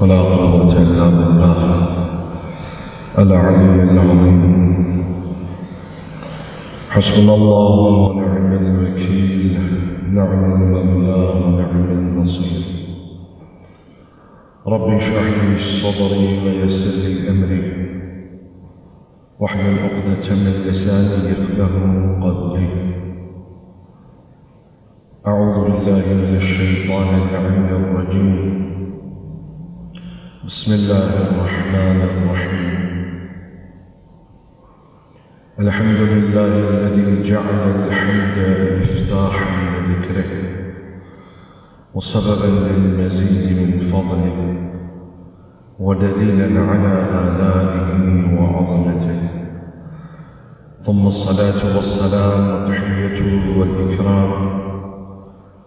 ولا قوة إلا بالله العلي العظيم. حسبنا الله ونعم الوكيل، نعم المولى ونعم النصير. ربي اشرح لي صدري ويسر لي أمري واحلل عقدة من لساني يفقه قولي. أعوذ بالله من الشيطان اللعين الرجيم. بسم الله الرحمن الرحيم. الحمد لله الذي جعل الحمد مفتاحا لذكره وسببا للمزيد من فضله ودليلا على آلائه وعظمته، ثم الصلاة والسلام والتحية والإكرام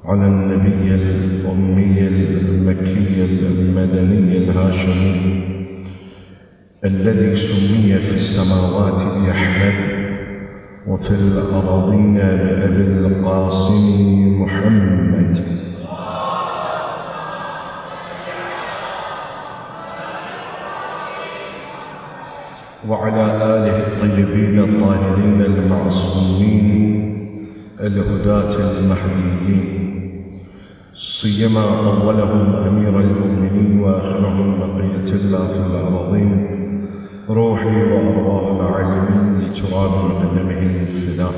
على النبي الأمي المكي المدني الهاشمي الذي سمي في السماوات بأحمد وفي الأراضين بأبي القاسم محمد، وعلى آله الطيبين الطاهرين المعصومين الهداة المهديين، سيما أولهم أمير المؤمنين وآخرهم بقية الله في الأراضين، روحي وأرواح العالمين لتراب قدمه الفداء،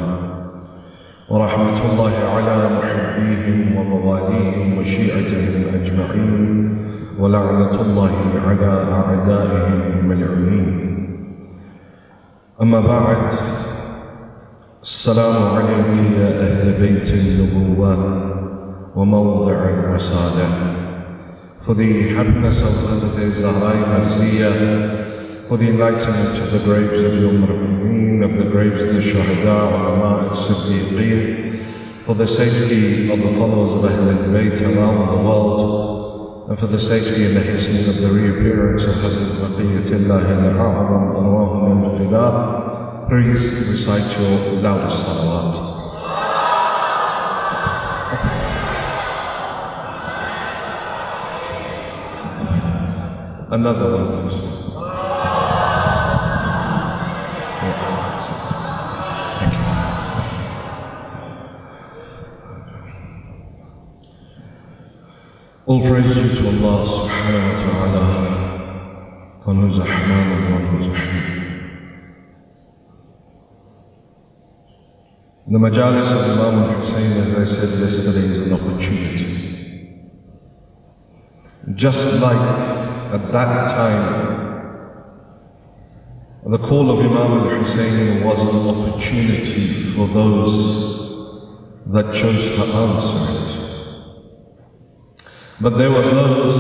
ورحمة الله على محبيهم ومواليهم وشيعتهم أجمعين، ولعنة الله على أعدائهم الملعونين. أما بعد، السلام عليكم يا أهل بيت النبوة وموضع الرسالة. For the happiness of Hazrat Zahra Marziyah, for the enlightenment of the graves of the Ummah, of the graves of the Shuhada, Ulama, Siddiqeen, for the safety of the followers of Ahl al-Bayt around the world, and for the safety and the hastening of the reappearance of Hazrat Baqiyatullah al-A'zam Anwahum al-Fida, please recite your loudest salawat. Another one, please. Thank you. All praise due to Allah subhanahu wa ta'ala, one who is Rahman and one who is Rahim. The Majlis of Imam al-Hussein, as I said yesterday, is an opportunity. Just like at that time, the call of Imam al-Hussein was an opportunity for those that chose to answer it. But there were those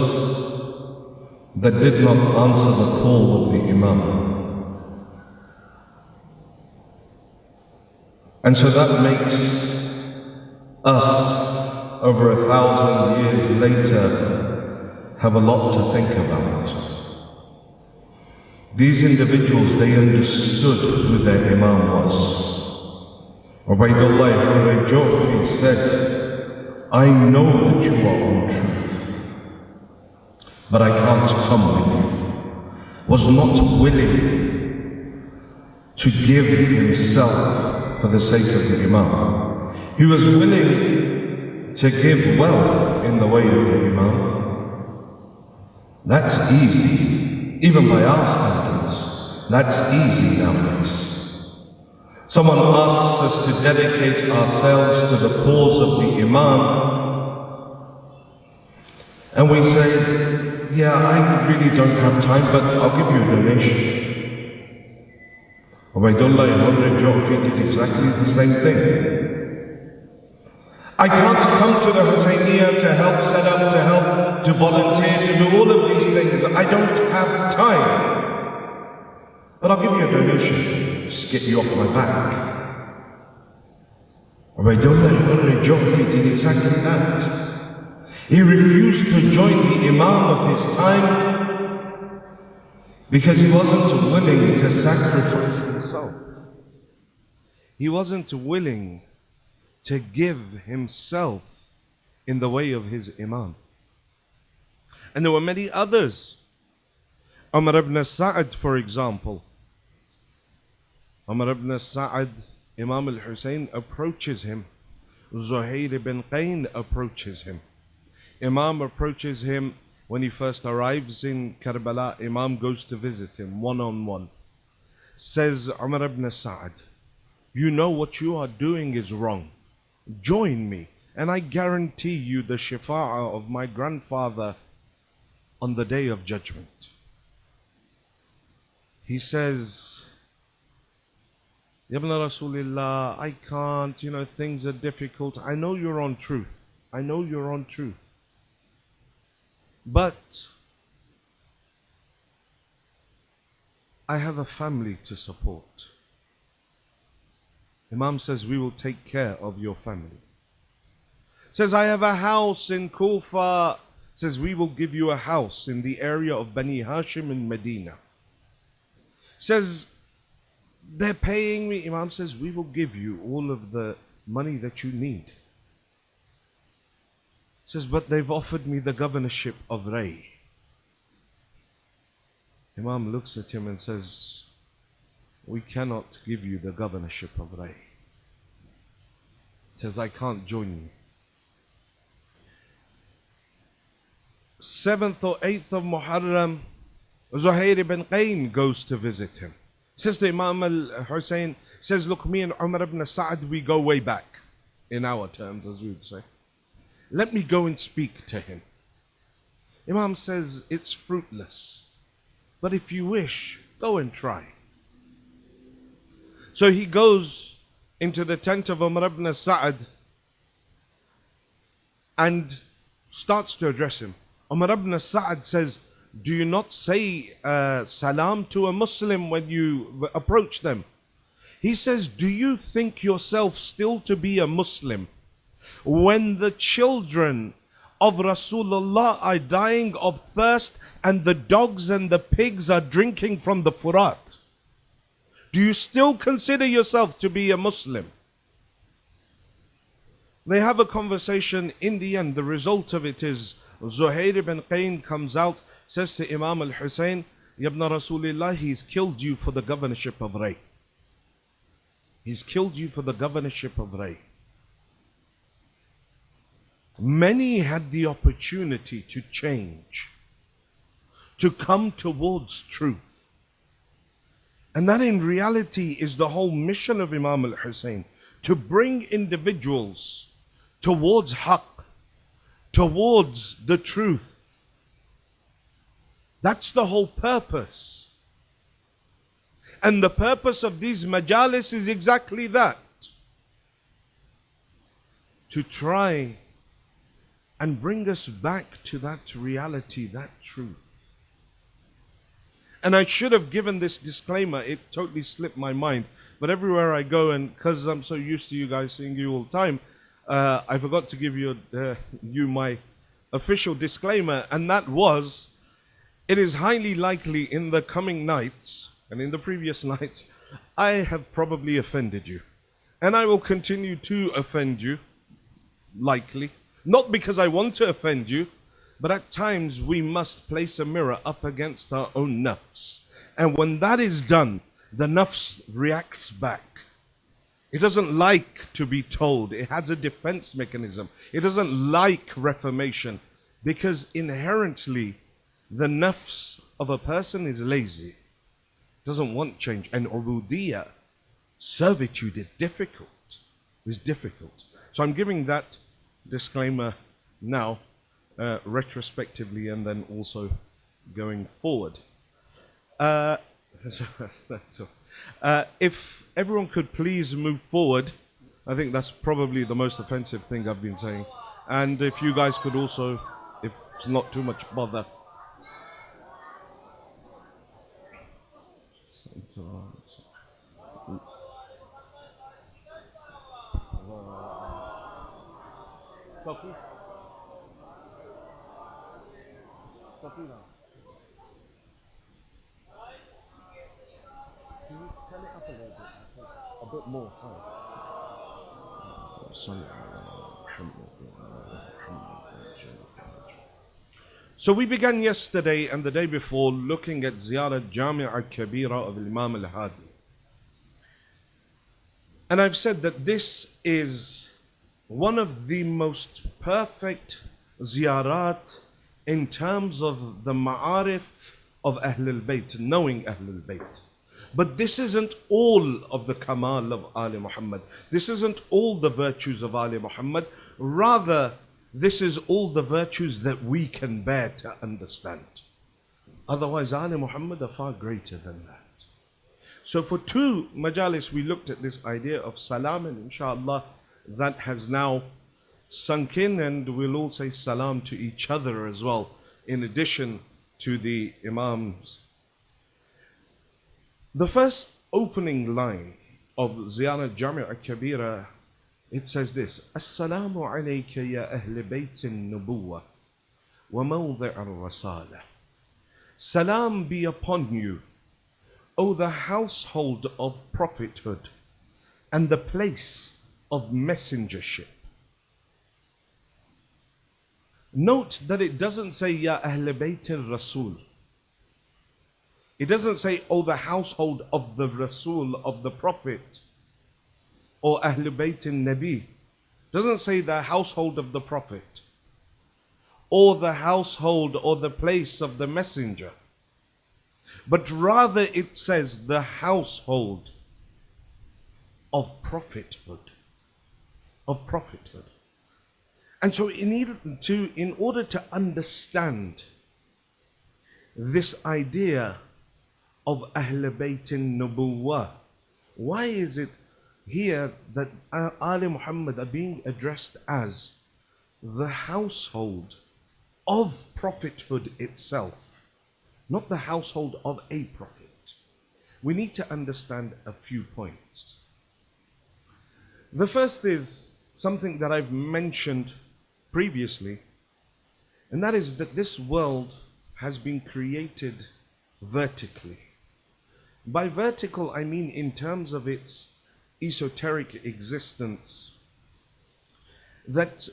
that did not answer the call of the Imam. And so that makes us, over 1,000 years later, have a lot to think about. These individuals, they understood who their Imam was. Ubaydullah ibn Ju'fi said, I know that you are on truth, but I can't come with you. Was not willing to give himself for the sake of the Imam. He was willing to give wealth in the way of the Imam. That's easy, even by our standards. That's easy nowadays. Someone asks us to dedicate ourselves to the cause of the Imam, and we say, yeah, I really don't have time, but I'll give you a donation. Ubaydullah ibn Ju'fi did exactly the same thing. I can't come to the Husayniyah to help set up, to help, to volunteer, to do all of these things. I don't have time. But I'll give you a donation. Just get you off my back. Ubaydullah ibn Ju'fi did exactly that. He refused to join the Imam of his time because he wasn't willing to sacrifice himself. He wasn't willing to give himself in the way of his Imam. And there were many others. Umar ibn Sa'ad, for example. Umar ibn Sa'ad, Imam al-Hussein approaches him. Zuhair ibn Qayn approaches him. Imam approaches him when he first arrives in Karbala. Imam goes to visit him one-on-one. Says Umar ibn Sa'ad, you know what you are doing is wrong. Join me, and I guarantee you the shafa'ah of my grandfather on the day of judgment. He says, Ibn Rasulillah, I can't, things are difficult. I know you're on truth. I know you're on truth. But I have a family to support. Imam says, we will take care of your family. Says, I have a house in Kufa. Says, we will give you a house in the area of Bani Hashim in Medina. Says, they're paying me. Imam says, we will give you all of the money that you need. Says, but they've offered me the governorship of Ray. Imam looks at him and says, we cannot give you the governorship of Ray. Says, I can't join you. 7th or 8th of Muharram, Zuhair ibn Qayn goes to visit him. Says to Imam al-Hussein, says, look, me and Umar ibn Sa'ad, we go way back, in our terms, as we would say. Let me go and speak to him. Imam says, it's fruitless, but if you wish, go and try. So he goes into the tent of Umar ibn Sa'ad and starts to address him. Umar ibn Sa'ad says, do you not say salam to a Muslim when you approach them? He says, do you think yourself still to be a Muslim when the children of Rasulullah are dying of thirst and the dogs and the pigs are drinking from the Furat? Do you still consider yourself to be a Muslim? They have a conversation. In the end, the result of it is Zuhair ibn Qayn comes out, says to Imam al-Hussein, Ibn Rasulullah, he's killed you for the governorship of Ray. He's killed you for the governorship of Ray. Many had the opportunity to change, to come towards truth. And that in reality is the whole mission of Imam al-Hussein, to bring individuals towards haqq, towards the truth. That's the whole purpose. And the purpose of these majalis is exactly that. To try and bring us back to that reality, that truth. And I should have given this disclaimer, it totally slipped my mind. But everywhere I go, and because I'm so used to you guys seeing you all the time, I forgot to give you my official disclaimer, and that was, it is highly likely in the coming nights, and in the previous nights, I have probably offended you. And I will continue to offend you, likely. Not because I want to offend you, but at times we must place a mirror up against our own nafs. And when that is done, the nafs reacts back. It doesn't like to be told. It has a defense mechanism. It doesn't like reformation, because inherently the nafs of a person is lazy. Doesn't want change. And ubudiyya, servitude, is difficult. Is difficult. So I'm giving that disclaimer now, retrospectively, and then also going forward. If everyone could please move forward, I think that's probably the most offensive thing I've been saying. And if you guys could also, if it's not too much bother. A bit more. So we began yesterday and the day before looking at Ziyarat Jami' al-Kabira of Imam al-Hadi. And I've said that this is one of the most perfect ziyarat in terms of the ma'arif of Ahlul Bayt, knowing Ahlul Bayt. But this isn't all of the kamal of Ali Muhammad. This isn't all the virtues of Ali Muhammad. Rather, this is all the virtues that we can bear to understand. Otherwise, Ali Muhammad are far greater than that. So for two majalis, we looked at this idea of salam, and inshallah, that has now sunk in, and we'll all say salam to each other as well, in addition to the imams. The first opening line of Ziyarat Jami' al-Kabira, it says this: Assalamu alayka ya ahl bayt an-nubuwah wa mawdi' al-rasalah. Salam be upon you, O the household of prophethood and the place of messengership. Note that it doesn't say Ya Ahl Bayt al-Rasul. It doesn't say, oh, the household of the Rasul, of the Prophet, or Ahl Bayt al-Nabi. It doesn't say the household of the Prophet, or the household or the place of the messenger. But rather it says the household of prophethood. Of prophethood. And so in order to understand this idea of Ahl Bayt al-Nubuwah, why is it here that Ali Muhammad are being addressed as the household of prophethood itself, not the household of a prophet? We need to understand a few points. The first is something that I've mentioned previously, and that is that this world has been created vertically. By vertical, I mean in terms of its esoteric existence, that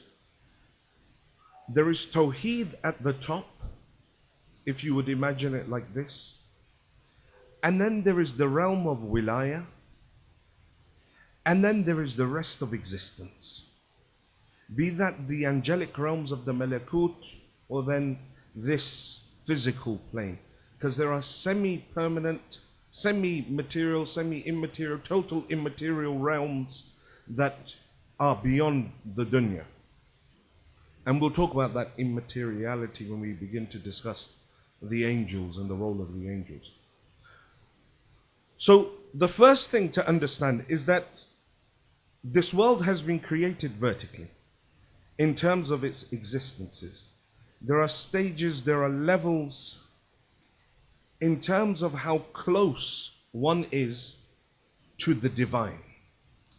there is Tawheed at the top, if you would imagine it like this, and then there is the realm of Wilayah, and then there is the rest of existence. Be that the angelic realms of the Malakut, or then this physical plane. Because there are semi-permanent, semi-material, semi-immaterial, total immaterial realms that are beyond the dunya. And we'll talk about that immateriality when we begin to discuss the angels and the role of the angels. So the first thing to understand is that this world has been created vertically in terms of its existences. There are stages, there are levels in terms of how close one is to the divine,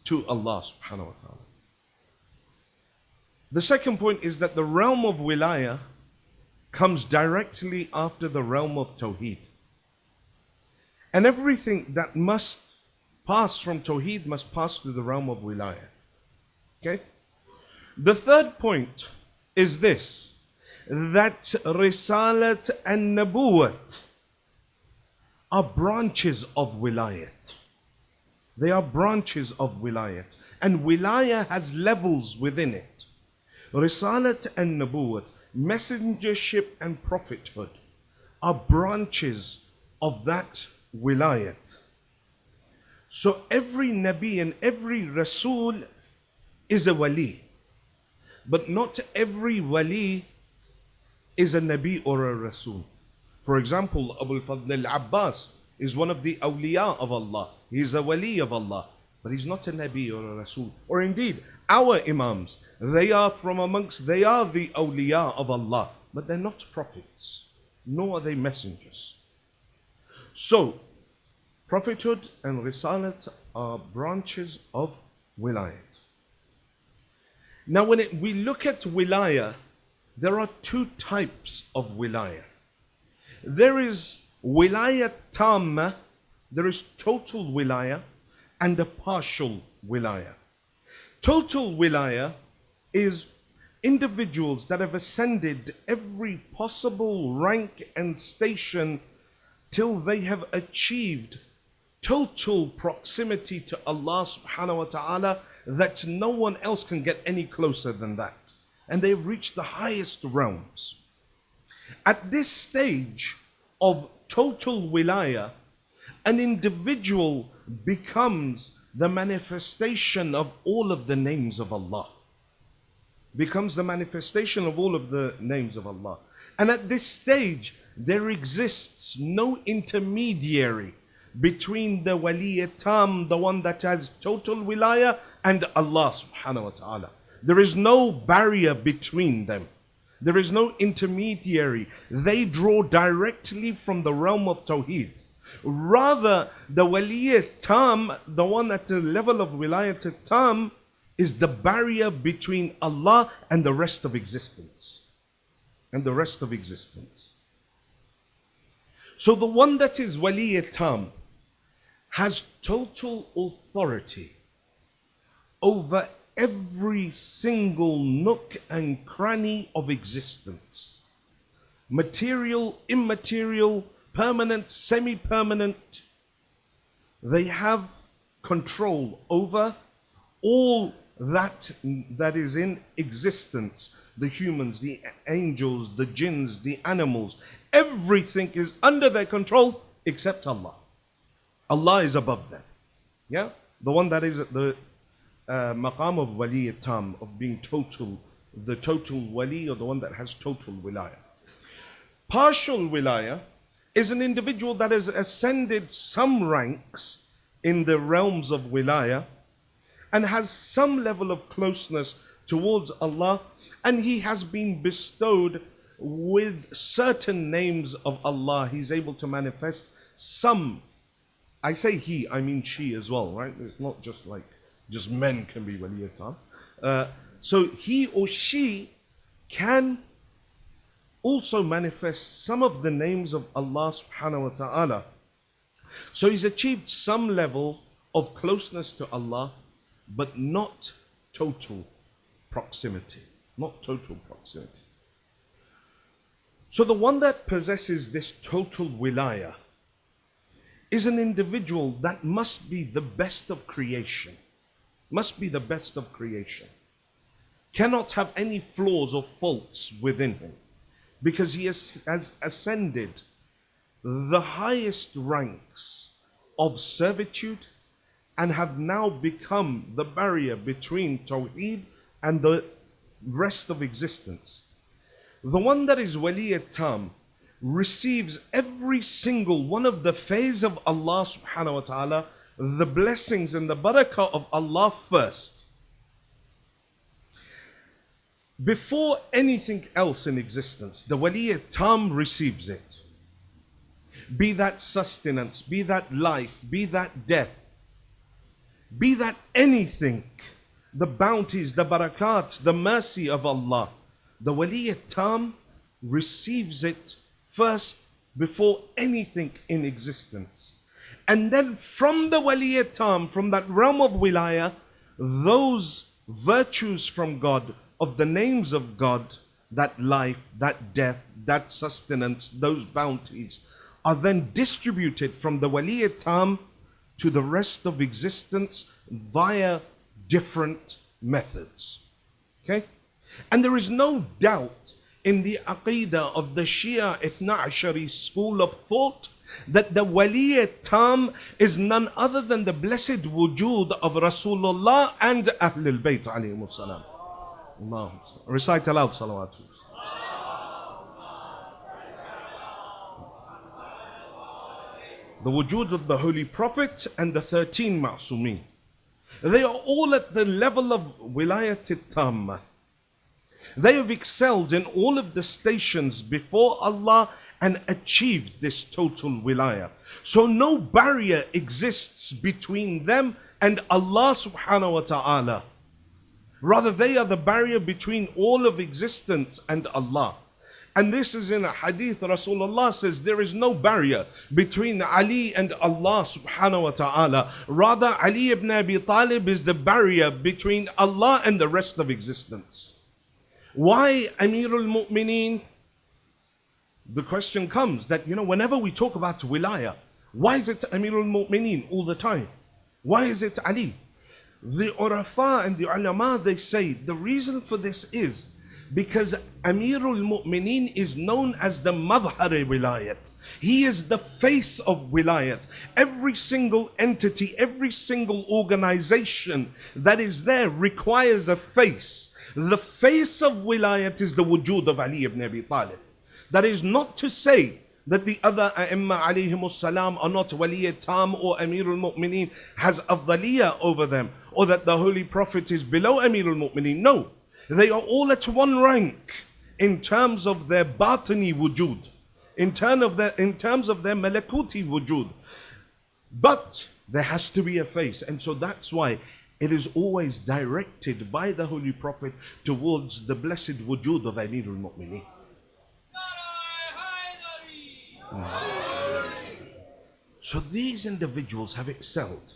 to Allah subhanahu wa ta'ala. The second point is that the realm of Wilayah comes directly after the realm of Tawheed. And everything that must pass from Tawheed must pass through the realm of Wilayah. Okay? The third point is this, that Risalat and Nabuwat are branches of Wilayat. They are branches of Wilayat. And Wilayah has levels within it. Risalat and Nabuwat, messengership and prophethood, are branches of that Wilayat. So every Nabi and every Rasul is a Wali. But not every Wali is a Nabi or a Rasul. For example, Abu al-Fadl al-Abbas is one of the awliya of Allah. He is a Wali of Allah, but he's not a Nabi or a Rasul. Or indeed, our Imams, they are the awliya of Allah, but they're not prophets, nor are they messengers. So, prophethood and Risalat are branches of Wilayat. Now, when we look at Wilayah, there are two types of Wilayah. There is Wilayah Tamma, there is total Wilayah, and a partial Wilayah. Total Wilayah is individuals that have ascended every possible rank and station till they have achieved total proximity to Allah subhanahu wa ta'ala, that no one else can get any closer than that. And they've reached the highest realms. At this stage of total wilaya, an individual becomes the manifestation of all of the names of Allah. Becomes the manifestation of all of the names of Allah. And at this stage, there exists no intermediary between the wali tam, the one that has total wilaya, and Allah subhanahu wa ta'ala. There is no barrier between them. There is no intermediary. They draw directly from the realm of Tawheed. Rather, the wali tam, the one at the level of wilayat tam, is the barrier between Allah and the rest of existence. And the rest of existence. So the one that is wali tam has total authority over every single nook and cranny of existence. Material, immaterial, permanent, semi-permanent. They have control over all that is in existence. The humans, the angels, the jinns, the animals. Everything is under their control except Allah. Allah is above them. Yeah? The one that is at the maqam of wali tam, of being total, the total wali, or the one that has total wilaya. Partial wilaya is an individual that has ascended some ranks in the realms of wilaya and has some level of closeness towards Allah, and he has been bestowed with certain names of Allah. He's able to manifest some. I say he, I mean she as well, right? It's not just like, just men can be waliyatan. So he or she can also manifest some of the names of Allah subhanahu wa ta'ala. So he's achieved some level of closeness to Allah, but not total proximity. Not total proximity. So the one that possesses this total wilaya is an individual that must be the best of creation. Must be the best of creation. Cannot have any flaws or faults within him, because he has ascended the highest ranks of servitude and have now become the barrier between Tawheed and the rest of existence. The one that is wali tam receives every single one of the phase of Allah subhanahu wa ta'ala, the blessings and the barakah of Allah first, before anything else in existence. The wali tam receives it. Be that sustenance, be that life, be that death, be that anything, the bounties, the barakat, the mercy of Allah. The wali tam receives it first before anything in existence. And then from the wali tam, from that realm of wilaya, those virtues from God, of the names of God, that life, that death, that sustenance, those bounties, are then distributed from the wali tam to the rest of existence via different methods. Okay? And there is no doubt in the aqidah of the Shia Ithna Ashari school of thought that the wali tam is none other than the blessed wujud of Rasulullah and Ahlul Bayt alayhimus salam. Recite aloud salawat. The wujud of the Holy Prophet and the 13 ma'sumin. They are all at the level of wilayat tam. They have excelled in all of the stations before Allah and achieved this total wilaya. So no barrier exists between them and Allah subhanahu wa ta'ala. Rather, they are the barrier between all of existence and Allah. And this is in a hadith. Rasulullah says there is no barrier between Ali and Allah subhanahu wa ta'ala. Rather, Ali ibn Abi Talib is the barrier between Allah and the rest of existence. Why Amirul Mu'mineen? The question comes that, whenever we talk about wilaya, why is it Amirul Mu'mineen all the time? Why is it Ali? The Urafa and the Ulama, they say the reason for this is because Amirul Mu'mineen is known as the Madhar-e Wilayat. He is the face of Wilayat. Every single entity, every single organization that is there requires a face. The face of Wilayat is the wujud of Ali ibn Abi Talib. That is not to say that the other A'imma alayhimus salam are not Wali Tam or Amirul Mu'mineen has afdaliyah over them, or that the Holy Prophet is below Amirul Mu'mineen. No, they are all at one rank in terms of their batini wujud, in terms of their malakuti wujud. But there has to be a face, and so that's why it is always directed by the Holy Prophet towards the blessed wujud of Amirul Mu'mineen. So these individuals have excelled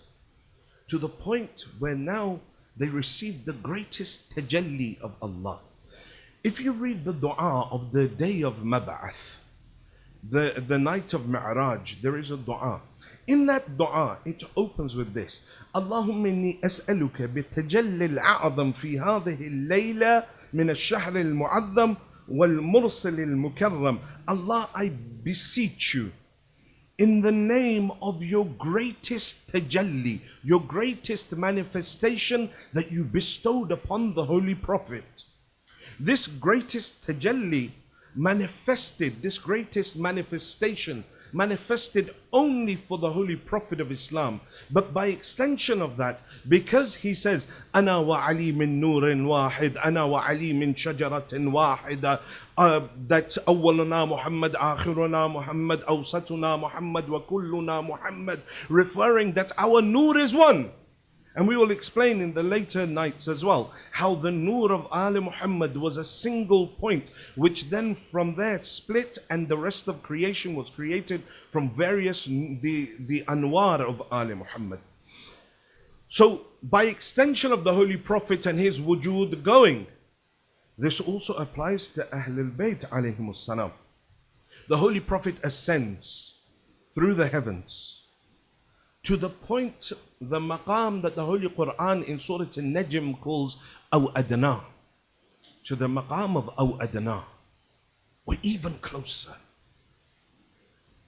to the point where now they receive the greatest tajalli of Allah. If you read the dua of the day of Mab'ath, the night of Mi'raj, there is a dua. In that dua, it opens with this: Allahumma inni as'aluka bitajalli al-a'zam fi hadhihi al-layla min ash-shahr al-mu'azzam wal-mursal al-mukarram. Allah, I beseech you in the name of your greatest tajalli, your greatest manifestation that you bestowed upon the Holy Prophet. This greatest tajalli manifested, this greatest manifestation manifested only for the Holy Prophet of Islam. But by extension of that, because he says, Ana wa Ali min nurin wahid, Ana wa Ali min shajaratin wahida, that awwaluna Muhammad, akhiruna Muhammad, awsatuna Muhammad, wa kulluna Muhammad, referring that our nur is one. And we will explain in the later nights as well how the nur of Ali Muhammad was a single point, which then from there split, and the rest of creation was created from various, the anwar of Ali Muhammad. So by extension of the Holy Prophet and his wujud going, this also applies to Ahlul Bayt alayhimus salam. The Holy Prophet ascends through the heavens to the point, the maqam that the Holy Quran in Surah An-Najm calls Aw Adna. To the maqam of Aw Adna, or even closer.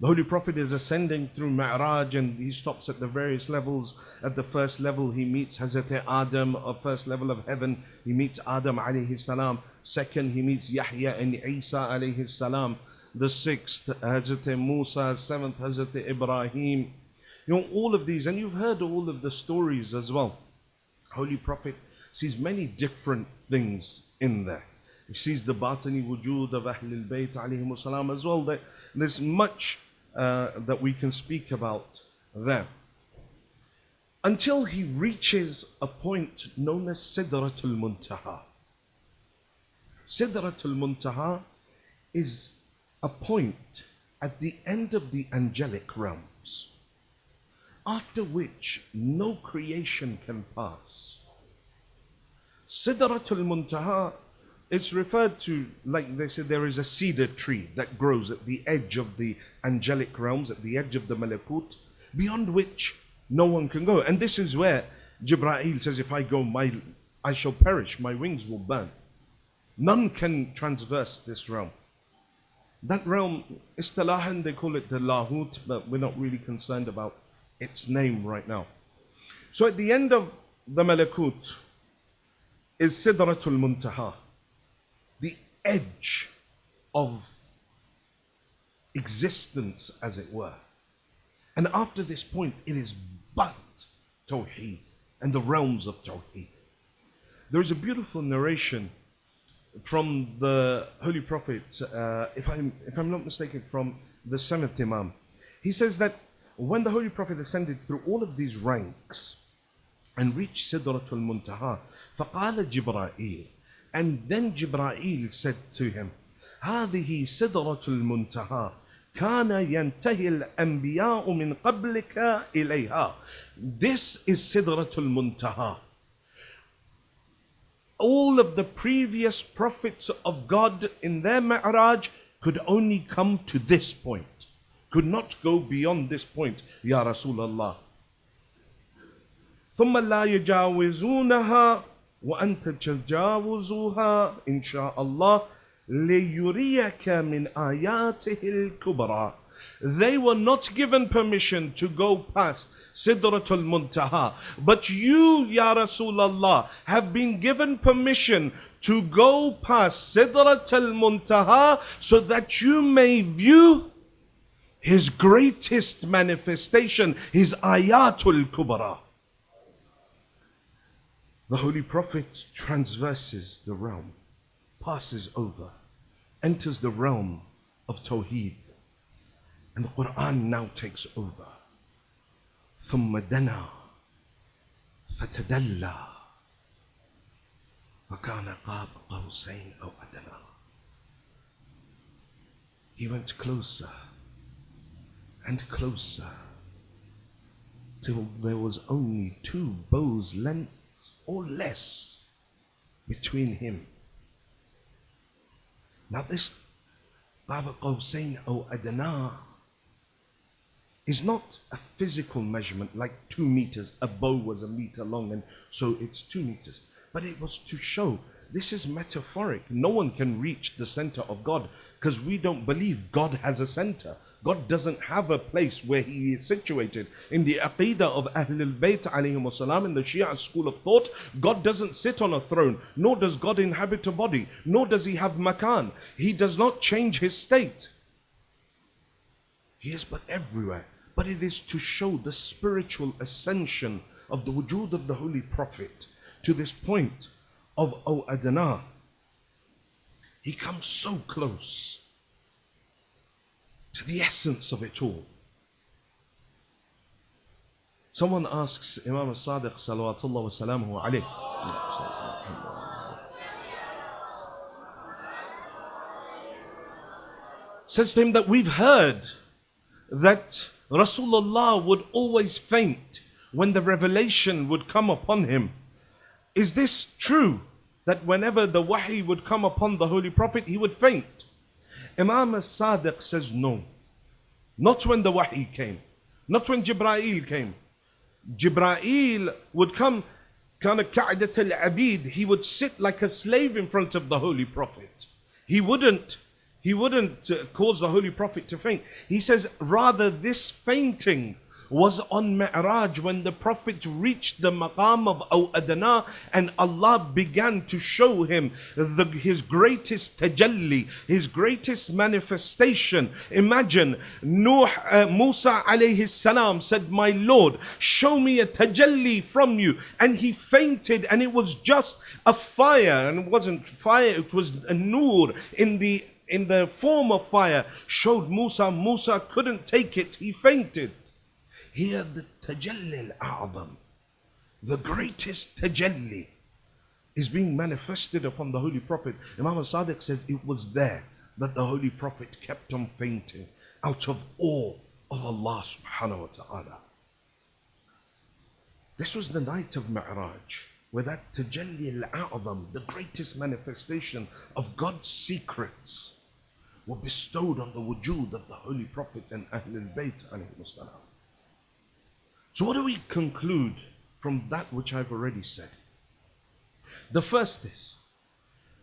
The Holy Prophet is ascending through Mi'raj and he stops at the various levels. At the first level he meets Hazrat Adam, of first level of heaven he meets Adam alayhi salam. Second he meets Yahya and Isa alayhi salam. The sixth Hazrat Musa, seventh Hazrat Ibrahim. All of these, and you've heard all of the stories as well. Holy Prophet sees many different things in there. He sees the batani wujud of Ahlul Bayt alayhimus salam as well. There's much that we can speak about there. Until he reaches a point known as Sidratul Muntaha. Sidratul Muntaha is a point at the end of the angelic realms, after which no creation can pass. Sidratul Muntaha is referred to, like they say, there is a cedar tree that grows at the edge of the angelic realms, at the edge of the malakut, beyond which no one can go. And this is where Jibreel says, if I go, I shall perish, my wings will burn. None can transverse this realm. That realm, istilahan, they call it the Lahut, but we're not really concerned about its name right now. So at the end of the malakut is Sidratul Muntaha, the edge of existence, as it were. And after this point, it is but Tawheed and the realms of Tawheed. There is a beautiful narration from the Holy Prophet, if I'm not mistaken, from the seventh Imam. He says that when the Holy Prophet ascended through all of these ranks and reached Sidratul Muntaha, فَقَالَ جِبْرَائِيل, and then Jibreel said to him, هذه سدرة المنتهى كان ينتهي الأنبياء من قبلك إليها. This is سدرة المنتهى. all of the previous prophets of God in their Mi'raj could only come to this point, could not go beyond this point, Ya Rasulullah. ثم لا يجاوزونها وأنت تجاوزها إن شاء الله ليريك من آياته الكبرى. They were not given permission to go past Sidratul Muntaha, but you, Ya Rasulullah, have been given permission to go past Sidratul Muntaha so that you may view His greatest manifestation, His Ayatul Kubra. The Holy Prophet transverses the realm, passes over, enters the realm of Tawheed, and the Quran now takes over. ثم دنا فتدلى وكان قاب قوسين أو أدنى. He went closer and closer till there was only 2 bows' lengths or less between him. Now this قاب قوسين أو أدنى is not a physical measurement like 2 meters. A bow was 1 meter long, and so it's 2 meters. But it was to show this is metaphoric. No one can reach the center of God because we don't believe God has a center. God doesn't have a place where He is situated. In the Aqidah of Ahlul Bayt alayhim wasalam, in the Shia school of thought, God doesn't sit on a throne, nor does God inhabit a body, nor does He have makan. He does not change His state. He is but everywhere. But it is to show the spiritual ascension of the wujud of the Holy Prophet to this point of Adana. He comes so close to the essence of it all. Someone asks Imam al-Sadiq salawatullah wa salamuhu alayh, says to him that we've heard that Rasulullah would always faint when the revelation would come upon him. Is this true, that whenever the wahi would come upon the Holy Prophet, he would faint? Imam al-Sadiq says no. Not when the wahi came. Not when Jibreel came. Jibreel would come, kind of ka'dat al-abid. He would sit like a slave in front of the Holy Prophet. He wouldn't cause the Holy Prophet to faint. He says rather this fainting was on Mi'raj when the Prophet reached the maqam of Adana and Allah began to show him his greatest tajalli, his greatest manifestation. Imagine Musa alayhi salam said, my Lord, show me a tajalli from you, and he fainted, and it was just a fire, and it wasn't fire, it was a nur in the form of fire, showed Musa. Musa couldn't take it, he fainted. Here the tajalli al-a'zam, the greatest tajalli, is being manifested upon the Holy Prophet. Imam al-Sadiq says it was there that the Holy Prophet kept on fainting out of awe of Allah subhanahu wa ta'ala. This was the night of Mi'raj, where that tajalli al-a'zam, the greatest manifestation of God's secrets, were bestowed on the wujud of the Holy Prophet and Ahlul Bayt alayhi salam. So what do we conclude from that which I've already said? The first is,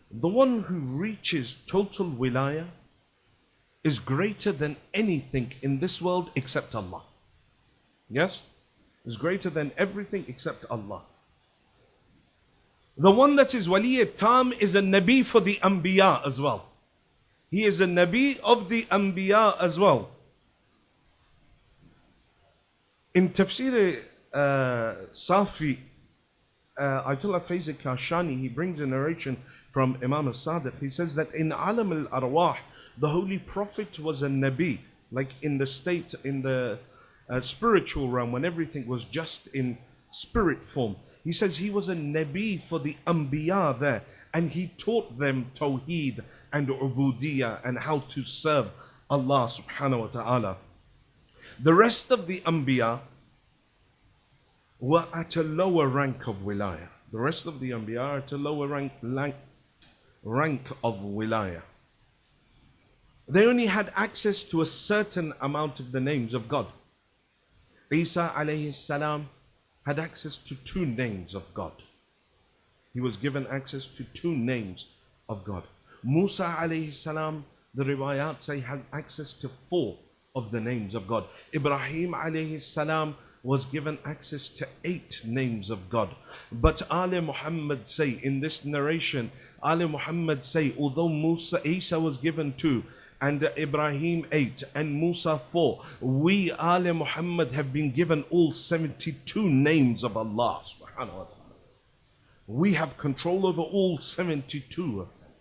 the one who reaches total wilaya is greater than anything in this world except Allah. Yes? Is greater than everything except Allah. The one that is wali tam is a nabi for the anbiya as well. He is a nabi of the anbiya as well. In Tafsir Safi, Ayatollah Faiz al-Kashani, he brings a narration from Imam al-Sadiq. He says that in Alam al-Arwah, the Holy Prophet was a Nabi, like in the state, in the spiritual realm, when everything was just in spirit form. He says he was a Nabi for the Anbiya there, and he taught them Tawheed and Ubudiyah and how to serve Allah subhanahu wa ta'ala. The rest of the Anbiya were at a lower rank of Wilayah. The rest of the Anbiya are at a lower rank of Wilaya. They only had access to a certain amount of the names of God. Isa alayhi salam had access to 2 names of God. He was given access to 2 names of God. Musa alayhi salam, the riwayat say, had access to 4 of the names of God. Ibrahim alayhi salam was given access to 8 names of God. But Ali Muhammad say, in this narration, Ali Muhammad say, although Isa was given 2, and Ibrahim 8, and Musa 4, we, Ali Muhammad, have been given all 72 names of Allah subhanahu wa ta'ala. We have control over all 72 of them.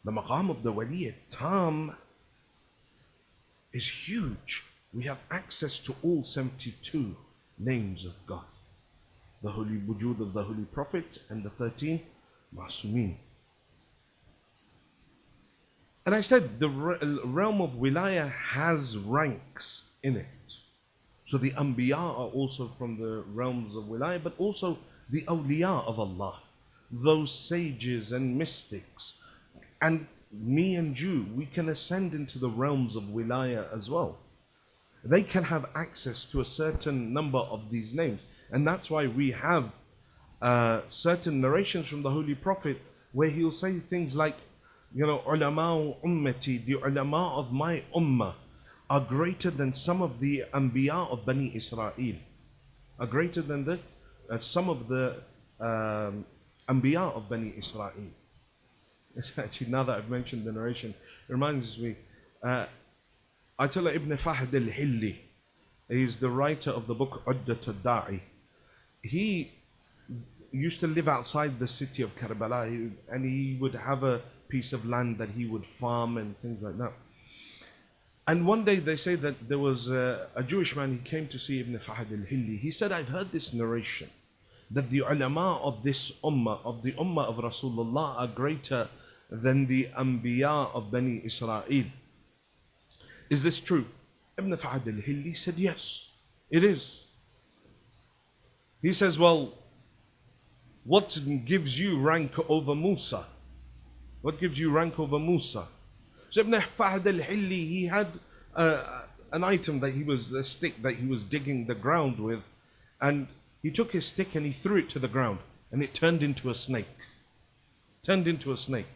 The maqam of the Wali Tam is huge. We have access to all 72 names of God. The Holy Wujud of the Holy Prophet and the 13 Masumin. And I said the realm of Wilaya has ranks in it. So the Anbiya are also from the realms of Wilaya, but also the awliya of Allah, those sages and mystics. And me and you, we can ascend into the realms of Wilaya as well. They can have access to a certain number of these names. And that's why we have certain narrations from the Holy Prophet where he'll say things like, you know, ulama ummati, the ulama of my ummah are greater than some of the Anbiya of Bani Israel, are greater than some of the Anbiya of Bani Israel. Actually, now that I've mentioned the narration, it reminds me, Ayatollah ibn Fahd al-Hilli, he is the writer of the book Uddat al-Da'i. He used to live outside the city of Karbala, and he would have a piece of land that he would farm and things like that. And one day they say that there was a Jewish man, he came to see Ibn Fahd al-Hilli. He said, I've heard this narration that the ulama of this ummah, of the ummah of Rasulullah, are greater than the Anbiya of Bani Israel. Is this true? Ibn Fahd al-Hilli said, yes, it is. He says, well, what gives you rank over Musa? What gives you rank over Musa? So Ibn Fahd al-Hilli, he had an item that a stick that he was digging the ground with, and he took his stick and he threw it to the ground, and it turned into a snake. Turned into a snake.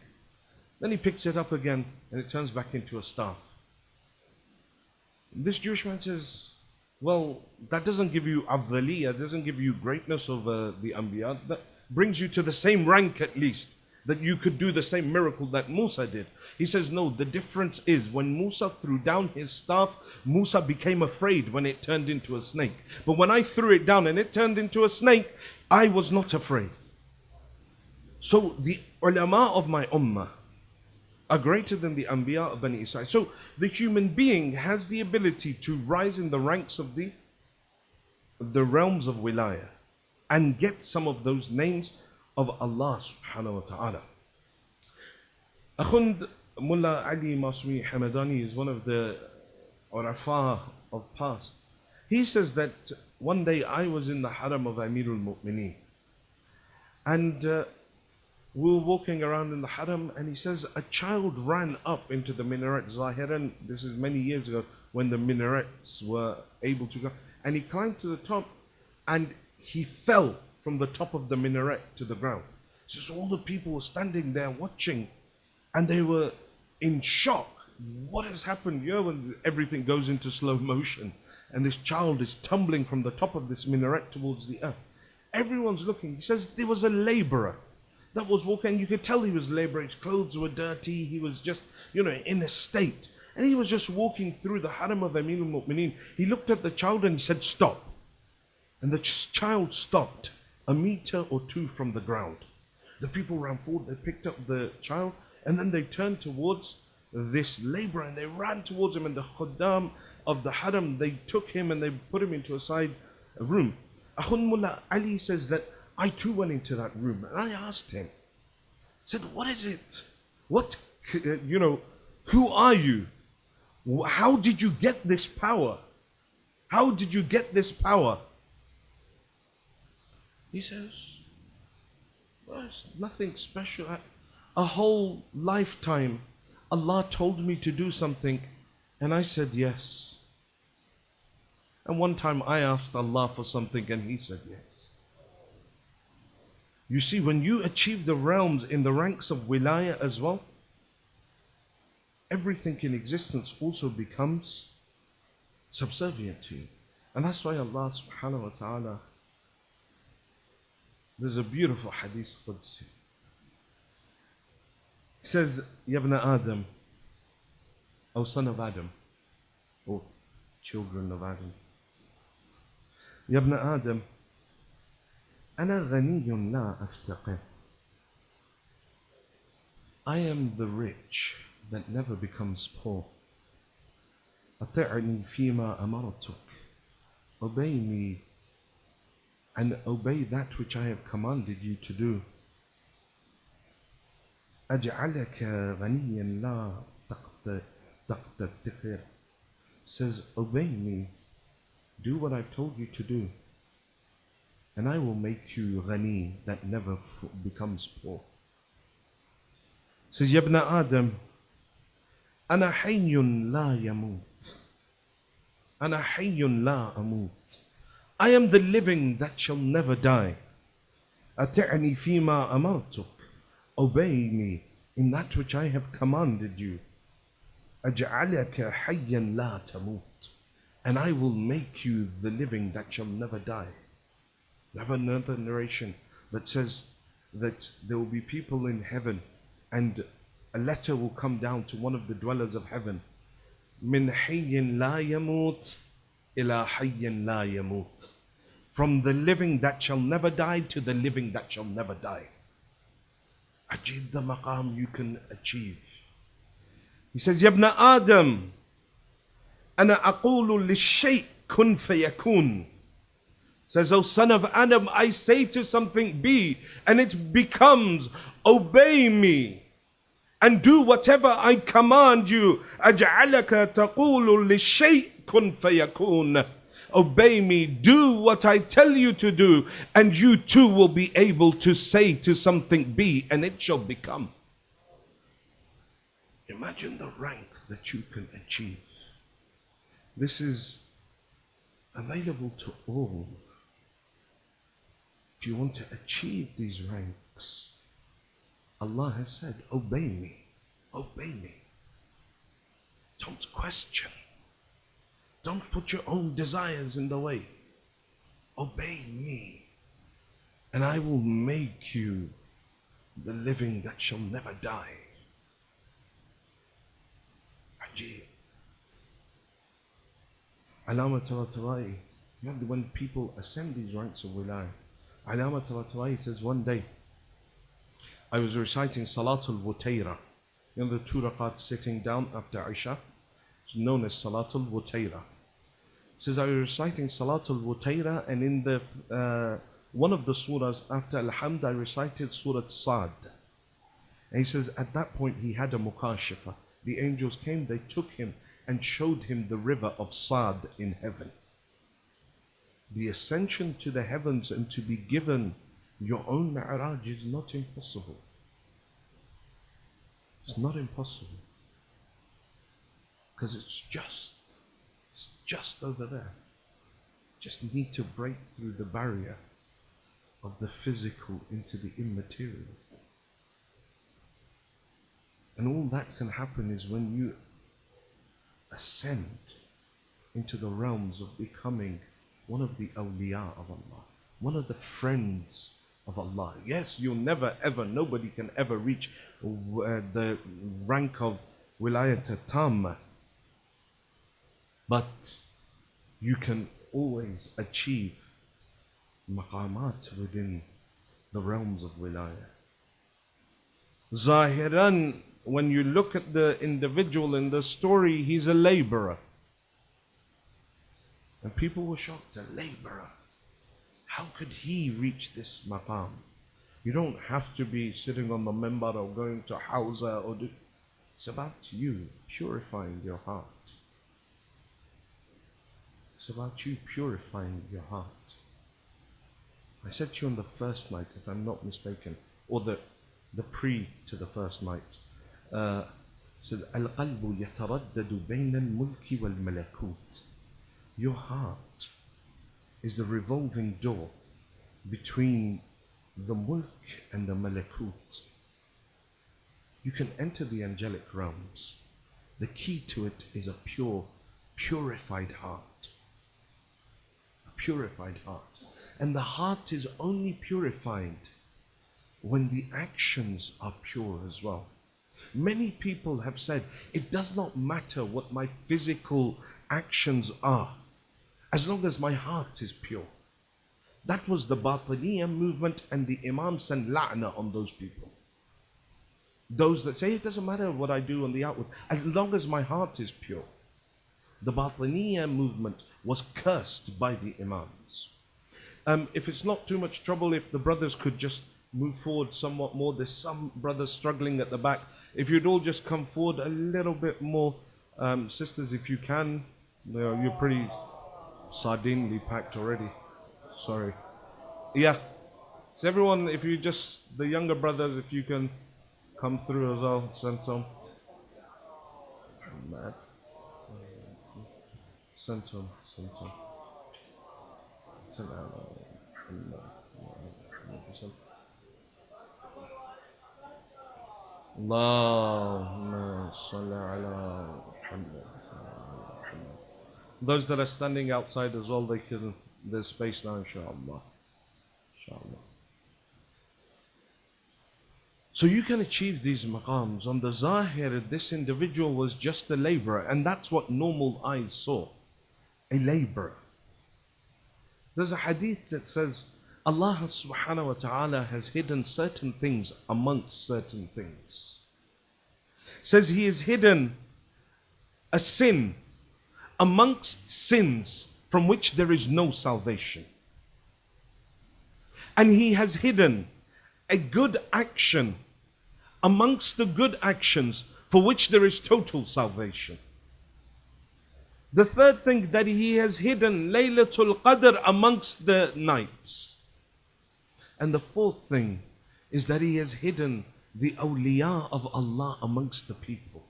Then he picks it up again, and it turns back into a staff. This Jewish man says, well, that doesn't give you afdaliyah, doesn't give you greatness over the Anbiya. That brings you to the same rank at least, that you could do the same miracle that Musa did. He says, no, the difference is when Musa threw down his staff, Musa became afraid when it turned into a snake. But when I threw it down and it turned into a snake, I was not afraid. So the ulama of my ummah are greater than the Anbiya of Bani Israel. So the human being has the ability to rise in the ranks of the realms of Wilaya and get some of those names of Allah subhanahu wa ta'ala. Akhund Mullah Ali Masumi Hamadani is one of the Urafa of past. He says that one day I was in the haram of Amirul Mu'mineen, and we were walking around in the haram, and he says a child ran up into the minaret, Zahiran, this is many years ago when the minarets were able to go, and he climbed to the top and he fell from the top of the minaret to the ground. So all the people were standing there watching, and they were in shock. What has happened? You know, when everything goes into slow motion and this child is tumbling from the top of this minaret towards the earth. Everyone's looking. He says there was a laborer that was walking. You could tell he was laborer. His clothes were dirty. He was just, you know, in a state. And he was just walking through the haram of Amirul Mu'mineen. He looked at the child and he said, stop. And the child stopped a meter or two from the ground. The people ran forward, they picked up the child, and then they turned towards this laborer and they ran towards him, and the khuddam of the haram, they took him and they put him into a side room. Akhund Mullah Ali says that I too went into that room and I asked him, said, what is it? What, you know, who are you? How did you get this power? How did you get this power? He says, Oh, it's nothing special. A whole lifetime, Allah told me to do something, and I said yes. And one time I asked Allah for something, and He said yes. You see, when you achieve the realms in the ranks of wilaya as well, everything in existence also becomes subservient to you. And that's why Allah subhanahu wa ta'ala, there's a beautiful hadith Qudsi. He says, Ya ibn Adam, O son of Adam, or children of Adam, Ya ibn Adam, أنا غني لا أفتقر. I am the rich that never becomes poor. أطعني فيما أمرتك. Obey me and obey that which I have commanded you to do. أجعلك غنيا لا تقتدر. Says, obey me, do what I've told you to do, and I will make you ghani, that never becomes poor. Says, Ya ibn Adam, أنا حي لا يموت. أنا حي لا أموت. I am the living that shall never die. أطعني فيما أمرتك. Obey me in that which I have commanded you. أجعلك حيا لا تموت. And I will make you the living that shall never die. We have another narration that says that there will be people in heaven, and a letter will come down to one of the dwellers of heaven. من حي لا يموت إلى حي لا يموت. From the living that shall never die to the living that shall never die. Ajib the maqam you can achieve. He says, Ya ibn Adam, أنا أقول للشيء كن فيكون. Says, O son of Adam, I say to something, be, and it becomes. Obey me and do whatever I command you. أجعلك تقول للشيء كن فيكون. Obey me, do what I tell you to do, and you too will be able to say to something, be, and it shall become. Imagine the rank that you can achieve. This is available to all. If you want to achieve these ranks, Allah has said, obey me, obey me. Don't question. Don't put your own desires in the way. Obey me, and I will make you the living that shall never die. Ajib. Alamat al-Tawa'i. When people ascend these ranks of wilayah, Alamat al-Tawa'i says, one day I was reciting Salatul Wutayra. You know the 2 rakat sitting down after Isha? It's known as Salatul Wutayra. Says, I was reciting Salatul Wutayra, and in the one of the surahs after Alhamd, I recited Surah Sad. And he says, at that point he had a mukashifa. The angels came, they took him and showed him the river of Sad in heaven. The ascension to the heavens and to be given your own mi'raj is not impossible. It's not impossible. Because it's just over there. Just need to break through the barrier of the physical into the immaterial. And all that can happen is when you ascend into the realms of becoming one of the awliya of Allah, one of the friends of Allah. Yes, you'll never ever, nobody can ever reach the rank of wilayat tamma, but you can always achieve maqamat within the realms of wilayah. Zahiran, when you look at the individual in the story, he's a laborer. And people were shocked, a laborer. How could he reach this maqam? You don't have to be sitting on the member or going to Hawza or do. It's about you purifying your heart. It's about you purifying your heart. I said to you on the first night, if I'm not mistaken, or the pre to the first night. Said, Al-qalbu yataraddadu bayna al-mulki wal-malakut. Your heart is the revolving door between the mulk and the malakut. You can enter the angelic realms. The key to it is a purified heart. A purified heart. And the heart is only purified when the actions are pure as well. Many people have said, it does not matter what my physical actions are, as long as my heart is pure. That was the Batiniya movement, and the Imam sent la'na on those people. Those that say, it doesn't matter what I do on the outward, as long as my heart is pure. The Batiniya movement was cursed by the Imams. If it's not too much trouble, if the brothers could just move forward somewhat more. There's some brothers struggling at the back. If you'd all just come forward a little bit more. Sisters, if you can. You're pretty sardinely packed already. Sorry. Yeah. So everyone, if you just, the younger brothers, if you can come through as well. Sentum. Sentum. Allahumma salli ala Muhammad. Those that are standing outside as well, there's space now, inshallah. So you can achieve these maqams. On the zahir, this individual was just a laborer, and that's what normal eyes saw. A laborer. There's a hadith that says Allah subhanahu wa ta'ala has hidden certain things amongst certain things. Says He has hidden a sin amongst sins from which there is no salvation. And He has hidden a good action amongst the good actions for which there is total salvation. The third thing, that He has hidden Laylatul Qadr amongst the nights. And the fourth thing is that He has hidden the awliya of Allah amongst the people.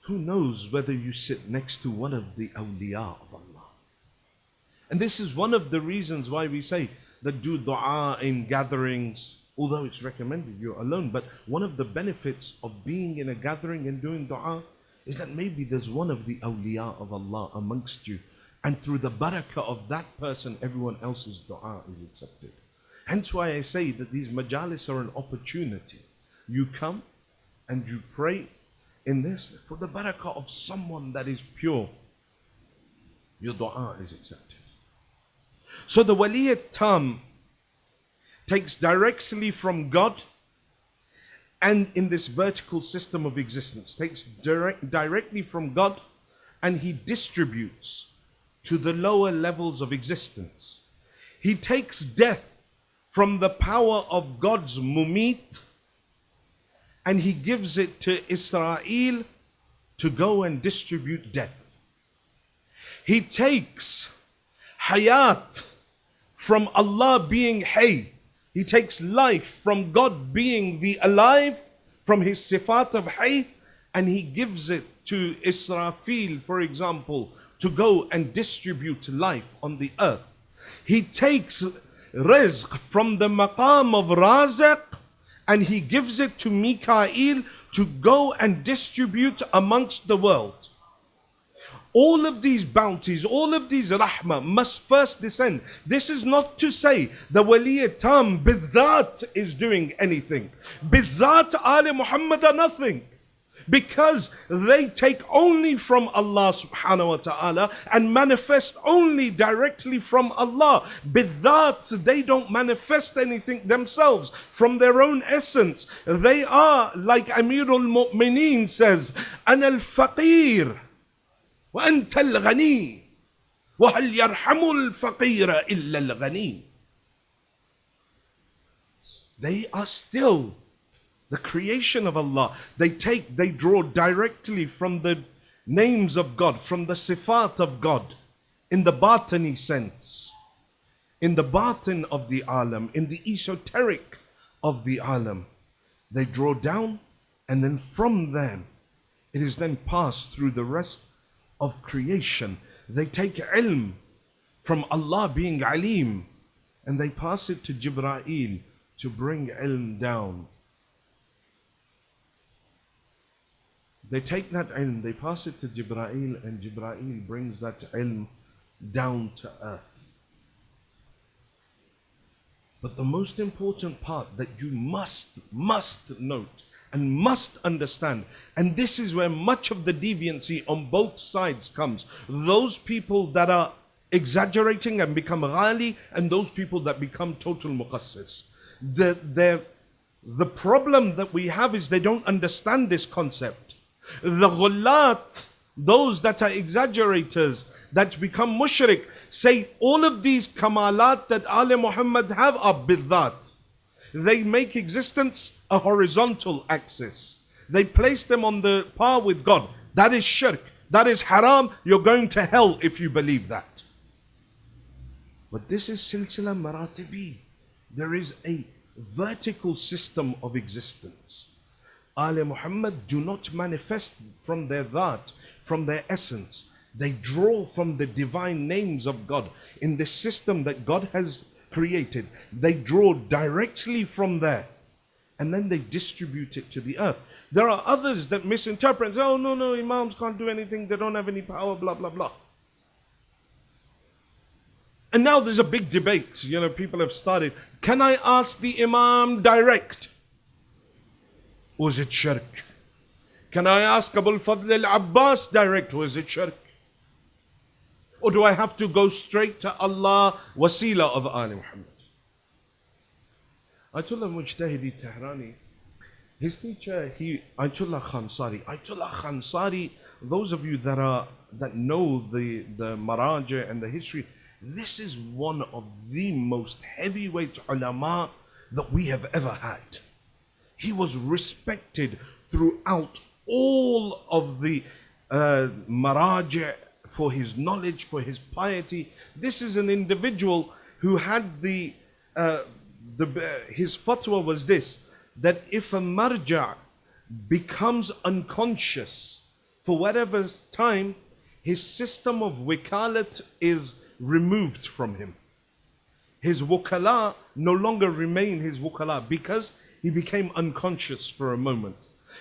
Who knows whether you sit next to one of the awliya of Allah? And this is one of the reasons why we say that do dua in gatherings, although it's recommended you're alone. But one of the benefits of being in a gathering and doing dua is that maybe there's one of the awliya of Allah amongst you. And through the barakah of that person, everyone else's dua is accepted. Hence why I say that these majalis are an opportunity. You come and you pray in this for the barakah of someone that is pure. Your dua is accepted. So the waliyat tam takes directly from God, and in this vertical system of existence, takes directly from God, and he distributes to the lower levels of existence. He takes death from the power of God's mumit, and he gives it to Israel to go and distribute death. He takes hayat from Allah being hay. He takes life from God being the alive, from his sifat of hay, and he gives it to Israfil, for example, to go and distribute life on the earth. He takes rizq from the maqam of raziq, and he gives it to Mikael to go and distribute amongst the world. All of these bounties, all of these rahmah must first descend. This is not to say the waliyat tam bizat is doing anything. Bizat Ali Muhammad are nothing. Because they take only from Allah subhanahu wa ta'ala and manifest only directly from Allah. Bizat, they don't manifest anything themselves from their own essence. They are, like Amirul Mu'mineen says, Ana al-faqir wa anta al-ghani wa hal yarhamu al-faqira illa al-ghani. They are still the creation of Allah. They draw directly from the names of God, from the sifat of God, in the batini sense. in the batin of the alam, in the esoteric of the alam. They draw down, and then from them, it is then passed through the rest of creation. They take ilm from Allah being alim, and they pass it to Jibreel to bring ilm down. They take that ilm, they pass it to Jibreel, and Jibreel brings that ilm down to earth. But the most important part that you must note and must understand, and this is where much of the deviancy on both sides comes. Those people that are exaggerating and become ghali, and those people that become total muqassis. The problem that we have is they don't understand this concept. The ghullat, those that are exaggerators, that become mushrik, say all of these kamalat that Ali Muhammad have are bidhat. They make existence a horizontal axis. They place them on the par with God. That is shirk. That is haram. You're going to hell if you believe that. But this is silsila maratibi. There is a vertical system of existence. Ali Muhammad do not manifest from their dhat, from their essence. They draw from the divine names of God in the system that God has created. They draw directly from there, and then they distribute it to the earth. There are others that misinterpret. Oh, no, imams can't do anything. They don't have any power, blah, blah, blah. And now there's a big debate. You know, people have started. Can I ask the imam direct? Or is it shirk? Can I ask Abul Fadl al-Abbas direct? Or is it shirk? Or do I have to go straight to Allah, wasila of Ali Muhammad? Ayatollah Mujtahidi Tehrani, his teacher, Ayatollah Khansari, those of you that know the Maraja and the history, this is one of the most heavyweight ulama that we have ever had. He was respected throughout all of the Maraja for his knowledge, for his piety. This is an individual who had his fatwa was this, that if a marja becomes unconscious for whatever time, his system of wikalat is removed from him. His wukala no longer remain his wukala because he became unconscious for a moment.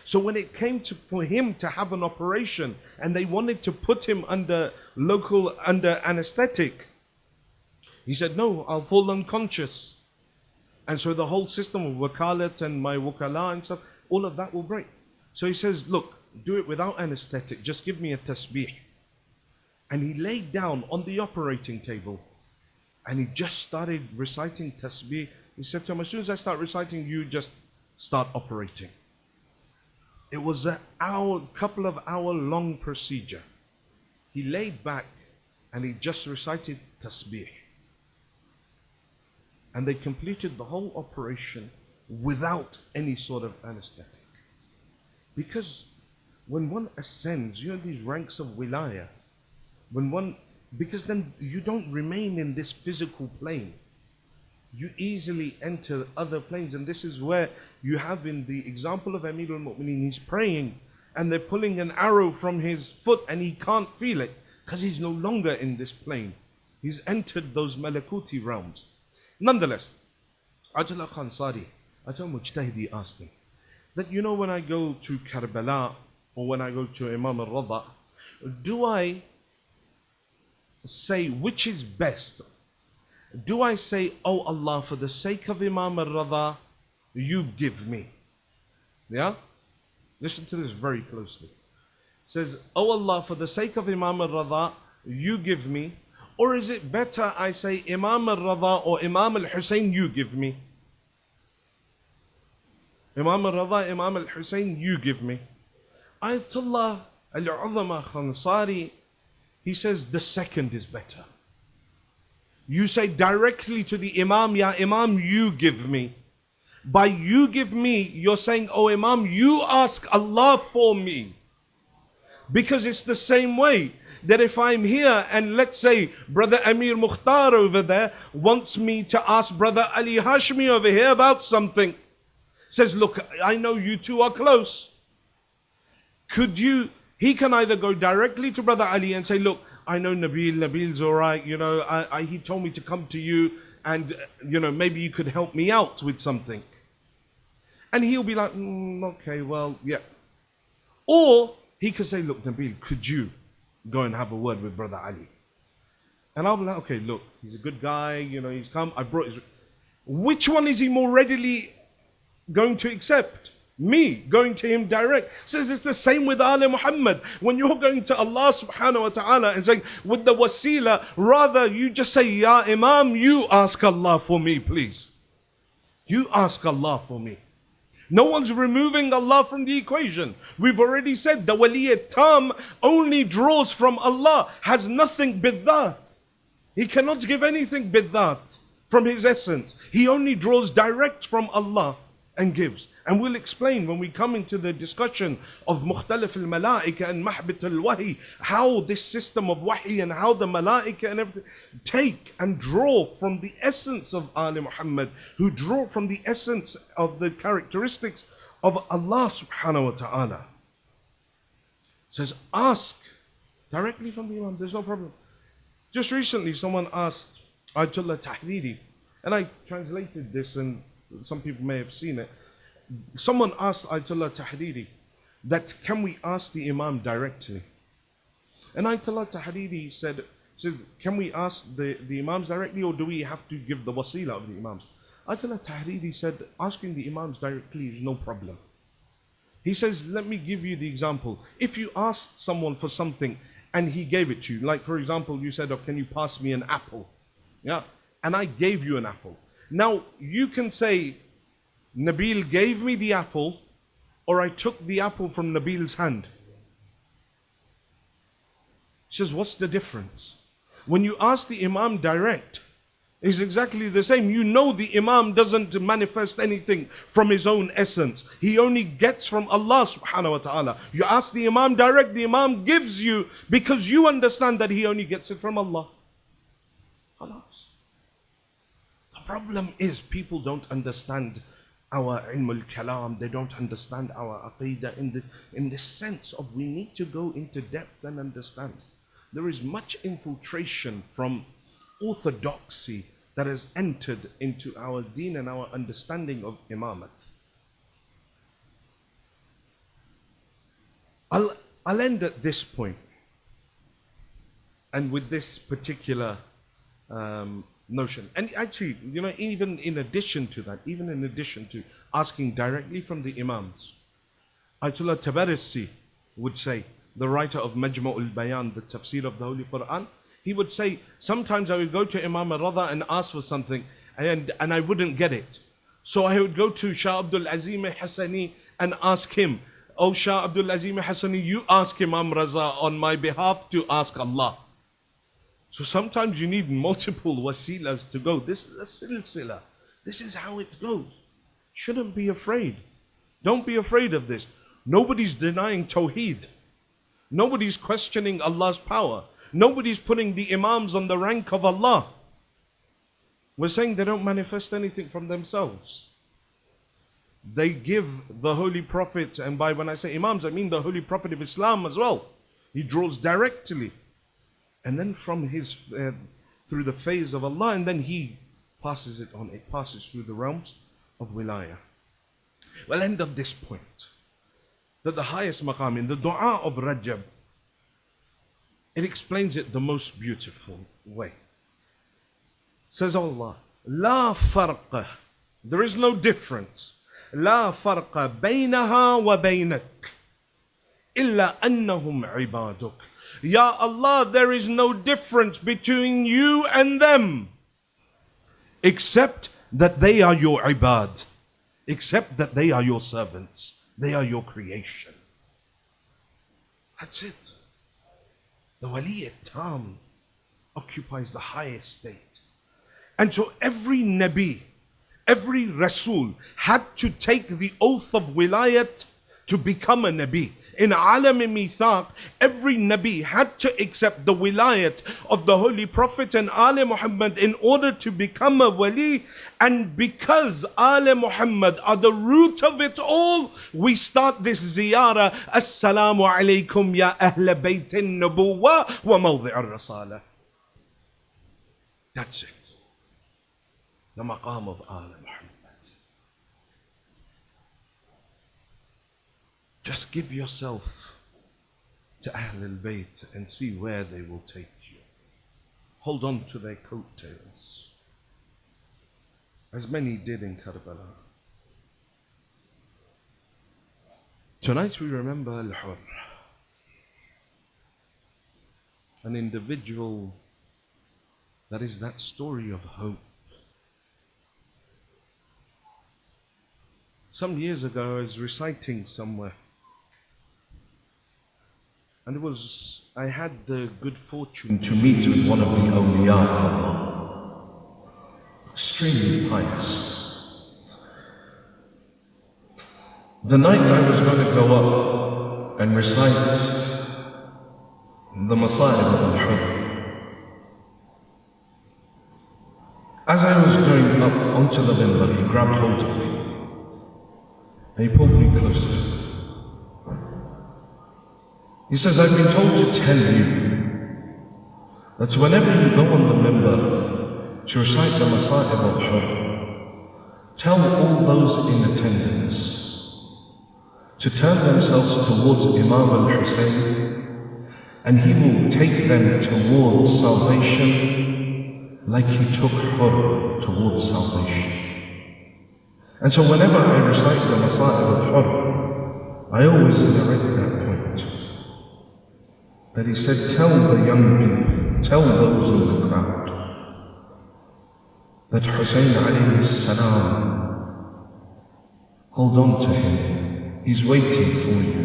So when it came for him to have an operation and they wanted to put him under anesthetic, he said, no, I'll fall unconscious. And so the whole system of wakalat and my wukala and stuff, all of that will break. So he says, look, do it without anesthetic, just give me a tasbih. And he laid down on the operating table and he just started reciting tasbih. He said to him, as soon as I start reciting, you just start operating. It was a couple of hour long procedure. He laid back and he just recited tasbih. And they completed the whole operation without any sort of anesthetic. Because when one ascends, you know, these ranks of wilaya, because then you don't remain in this physical plane. You easily enter other planes, and this is where you have in the example of Amir al-Mu'mineen, he's praying and they're pulling an arrow from his foot and he can't feel it because he's no longer in this plane. He's entered those malakuti realms. Nonetheless, Ayatollah Khansari, Ayatollah Mujtahidi asked him that, you know, when I go to Karbala or when I go to Imam al-Rada, do I say which is best? Do I say, oh Allah, for the sake of Imam al-Rada, you give me? Yeah? Listen to this very closely. It says, oh Allah, for the sake of Imam al-Rada, you give me. Or is it better I say Imam al-Rada or Imam al-Hussein, you give me? Imam al-Rada, Imam al-Hussein, you give me. Ayatollah al-Uzama Khansari, he says the second is better. You say directly to the Imam, Ya Imam, you give me. By you give me, you're saying, oh Imam, you ask Allah for me. Because it's the same way. that if I'm here and let's say Brother Amir Mukhtar over there wants me to ask Brother Ali Hashmi over here about something, says, look, I know you two are close. Could you, he can either go directly to Brother Ali and say, look, I know Nabeel's all right, you know, he told me to come to you and, you know, maybe you could help me out with something. And he'll be like, okay, well, yeah. Or he could say, look, Nabeel, could you go and have a word with Brother Ali? And I'll be like, okay, look, he's a good guy, you know, he's come, I brought his... Which one is he more readily going to accept? Me going to him direct. Says it's the same with Ali Muhammad. When you're going to Allah subhanahu wa ta'ala and saying, with the wasila, rather you just say, Ya Imam, you ask Allah for me, please. You ask Allah for me. No one's removing Allah from the equation. We've already said the wali tam only draws from Allah, has nothing bidhat. He cannot give anything bidhat from his essence. He only draws direct from Allah and gives. And we'll explain when we come into the discussion of Mukhtalif al-Malaika and Mahbit al-Wahi, how this system of Wahi and how the Malaika and everything take and draw from the essence of Ali Muhammad, who draw from the essence of the characteristics of Allah subhanahu wa ta'ala. Says, ask directly from the Imam, there's no problem. Just recently someone asked Ayatollah Tahriri, and I translated this and some people may have seen it. Someone asked Ayatollah Tahriri that can we ask the Imam directly? And Ayatollah Tahriri said, can we ask the Imams directly or do we have to give the wasila of the Imams? Ayatollah Tahriri said, asking the Imams directly is no problem. He says, let me give you the example. If you asked someone for something and he gave it to you, like for example, you said, oh, can you pass me an apple? Yeah, and I gave you an apple. Now, you can say, Nabeel gave me the apple, or I took the apple from Nabeel's hand. He says, what's the difference? When you ask the Imam direct, it's exactly the same. You know the Imam doesn't manifest anything from his own essence. He only gets from Allah subhanahu wa ta'ala. You ask the Imam direct, the Imam gives you because you understand that he only gets it from Allah. The problem is people don't understand our ilm al-kalam, they don't understand our aqidah in the sense of we need to go into depth and understand. There is much infiltration from orthodoxy that has entered into our deen and our understanding of imamat. I'll end at this point, and with this particular notion. And actually, you know, even in addition to that, even in addition to asking directly from the Imams, Ayatollah Tabarisi would say, the writer of Majmu' al-Bayan, the tafsir of the Holy Quran, he would say, sometimes I would go to Imam al-Radha and ask for something and I wouldn't get it. So I would go to Shah Abdul Azim Hassani and ask him, oh Shah Abdul Azim Hassani, you ask Imam Raza on my behalf to ask Allah. So sometimes you need multiple wasilas to go. This is a silsila. This is how it goes. Shouldn't be afraid. Don't be afraid of this. Nobody's denying Tawheed. Nobody's questioning Allah's power. Nobody's putting the Imams on the rank of Allah. We're saying they don't manifest anything from themselves. They give the Holy Prophet, and by when I say Imams, I mean the Holy Prophet of Islam as well. He draws directly. And then from his, through the phase of Allah, and then he passes it on. It passes through the realms of wilayah. Well, end of this point, that the highest maqam in the dua of Rajab, it explains it the most beautiful way. Says Allah, La farqa, there is no difference. La farqa baynaha wa baynak, illa annahum ibaduk. Ya Allah, there is no difference between you and them, except that they are your ibad, except that they are your servants, they are your creation. That's it. The wali tam occupies the highest state. And so every Nabi, every Rasul had to take the oath of wilayat to become a Nabi. In Alam Mithaq, every Nabi had to accept the wilayat of the Holy Prophet and Ali Muhammad in order to become a wali. And because Ali Muhammad are the root of it all, we start this ziyarah. Assalamu alaikum ya ahla baytin nubuwa wa mawdi' al-rasala. That's it. The maqam of Ali Muhammad. Just give yourself to Ahlul Bayt and see where they will take you. Hold on to their coattails, as many did in Karbala. Tonight we remember Al-Hur, an individual that is that story of hope. Some years ago I was reciting somewhere, and I had the good fortune to meet with one of the awliya of Allah, extremely pious. The night I was going to go up and recite the Masa'ib of Al-Hur, as I was going up onto the minbar, he grabbed hold of me and he pulled me closer. He says, I've been told to tell you that whenever you go on the minbar to recite the Masa'ib of Al-Hur, tell all those in attendance to turn themselves towards Imam al-Hussein, and he will take them towards salvation like he took Hur towards salvation. And so whenever I recite the Masa'ib of Hur, I always narrate that point. That he said, tell the young people, tell those in the crowd, that Hussein alayhi salam, hold on to him. He's waiting for you,